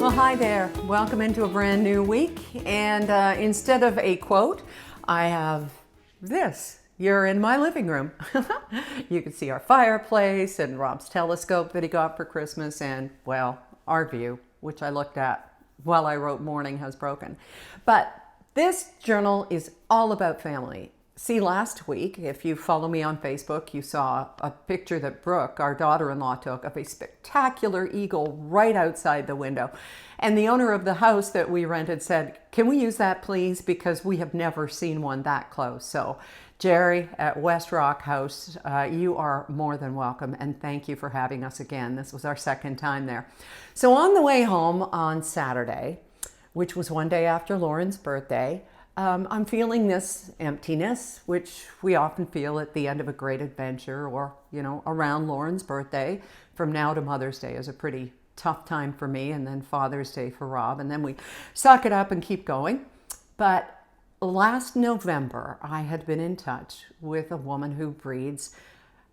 Well, hi there. Welcome into a brand new week. And instead of a quote, I have this. You're in my living room. You can see our fireplace and Rob's telescope that he got for Christmas and, well, our view, which I looked at while I wrote Morning Has Broken. But this journal is all about family. See, last week, if you follow me on Facebook, you saw a picture that Brooke, our daughter-in-law, took of a spectacular eagle right outside the window. And the owner of the house that we rented said, "Can we use that, please? Because we have never seen one that close." So, Jerry at West Rock House, you are more than welcome, and thank you for having us again. This was our second time there. So on the way home on Saturday, which was one day after Lauren's birthday, I'm feeling this emptiness, which we often feel at the end of a great adventure or, around Lauren's birthday. From now to Mother's Day is a pretty tough time for me, and then Father's Day for Rob, and then we suck it up and keep going. But last November, I had been in touch with a woman who breeds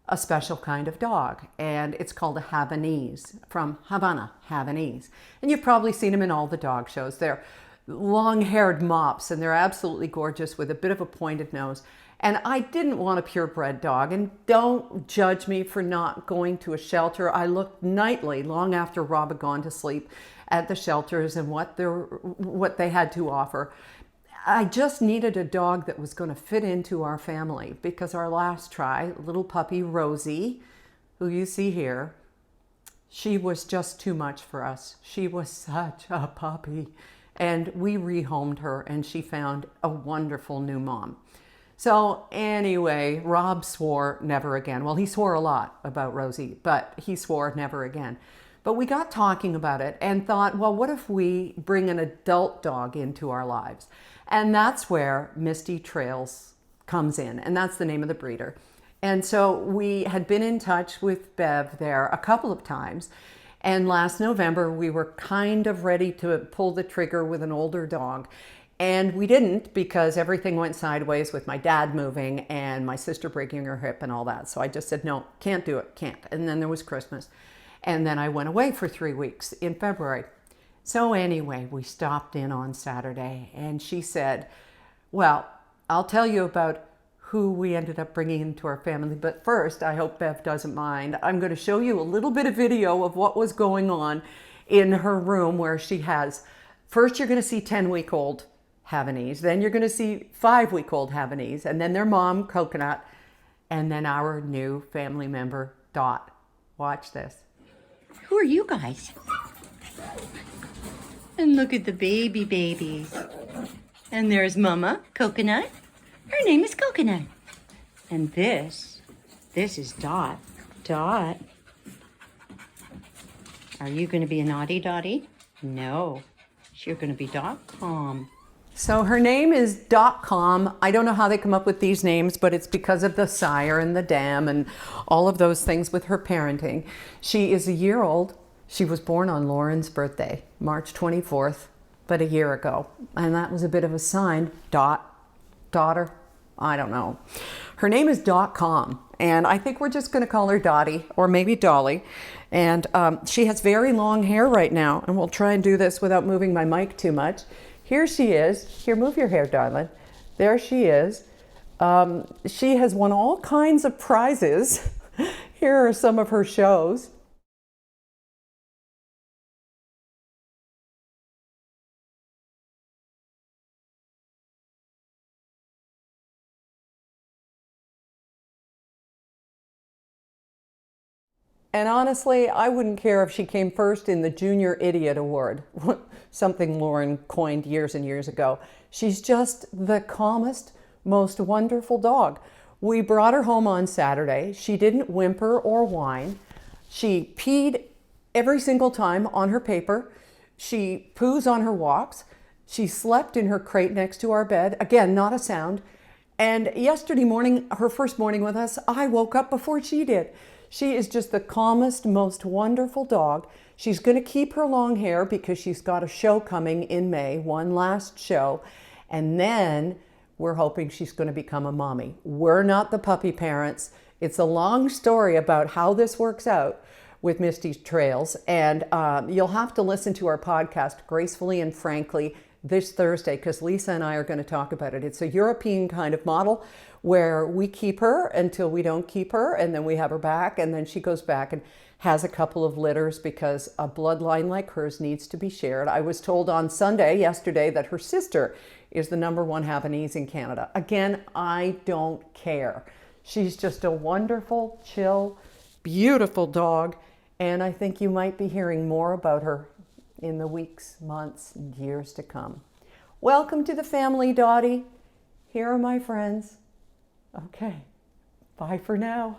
a special kind of dog, and it's called a Havanese, from Havana, Havanese. And you've probably seen them in all the dog shows. They're long-haired mops, and they're absolutely gorgeous with a bit of a pointed nose. And I didn't want a purebred dog, and don't judge me for not going to a shelter. I looked nightly, long after Rob had gone to sleep, at the shelters and what they had to offer. I just needed a dog that was going to fit into our family, because our last try, little puppy Rosie, who you see here, she was just too much for us. She was such a puppy. And we rehomed her, and she found a wonderful new mom. So anyway, Rob swore never again. Well, he swore a lot about Rosie, but he swore never again. But we got talking about it and thought, well, what if we bring an adult dog into our lives? And that's where Misty Trails comes in, and that's the name of the breeder. And so we had been in touch with Bev there a couple of times. And last November, we were kind of ready to pull the trigger with an older dog. And we didn't, because everything went sideways with my dad moving and my sister breaking her hip and all that. So I just said, no, can't do it, can't. And then there was Christmas. And then I went away for 3 weeks in February. So anyway, we stopped in on Saturday, and she said, well, I'll tell you about who we ended up bringing into our family. But first, I hope Bev doesn't mind, I'm going to show you a little bit of video of what was going on in her room, where she has, first you're going to see 10-week-old Havanese, then you're going to see 5-week-old Havanese, and then their mom, Coconut, and then our new family member, Dot. Watch this. Who are you guys? And look at the babies. And there's Mama, Coconut. Her name is Coconut. And this is Dot. Dot. Are you going to be a naughty Dottie? No. You're going to be Dot-com. So her name is Dot-com. I don't know how they come up with these names, but it's because of the sire and the dam and all of those things with her parenting. She is a year old. She was born on Lauren's birthday, March 24th, but a year ago. And that was a bit of a sign. Dot. Daughter, I don't know. Her name is Dot-com, and I think we're just going to call her Dottie, or maybe Dolly. And she has very long hair right now, and we'll try and do this without moving my mic too much. Here she is. Here, move your hair, darling. There she is. She has won all kinds of prizes. Here are some of her shows. And honestly, I wouldn't care if she came first in the Junior Idiot Award, something Lauren coined years and years ago. She's just the calmest, most wonderful dog. We brought her home on Saturday. She didn't whimper or whine. She peed every single time on her paper. She poos on her walks. She slept in her crate next to our bed. Again, not a sound. And yesterday morning, her first morning with us, I woke up before she did. She is just the calmest, most wonderful dog. She's going to keep her long hair because she's got a show coming in May, one last show. And then we're hoping she's going to become a mommy. We're not the puppy parents. It's a long story about how this works out. with Misty's Trails. And you'll have to listen to our podcast, Gracefully and Frankly, this Thursday, because Lisa and I are going to talk about it. It's a European kind of model where we keep her until we don't keep her, and then we have her back, and then she goes back and has a couple of litters because a bloodline like hers needs to be shared. I was told on Sunday, yesterday, that her sister is the #1 Havanese in Canada. Again, I don't care. She's just a wonderful, chill, beautiful dog, and I think you might be hearing more about her in the weeks, months, and years to come. Welcome to the family, Dottie. Here are my friends. Okay, bye for now.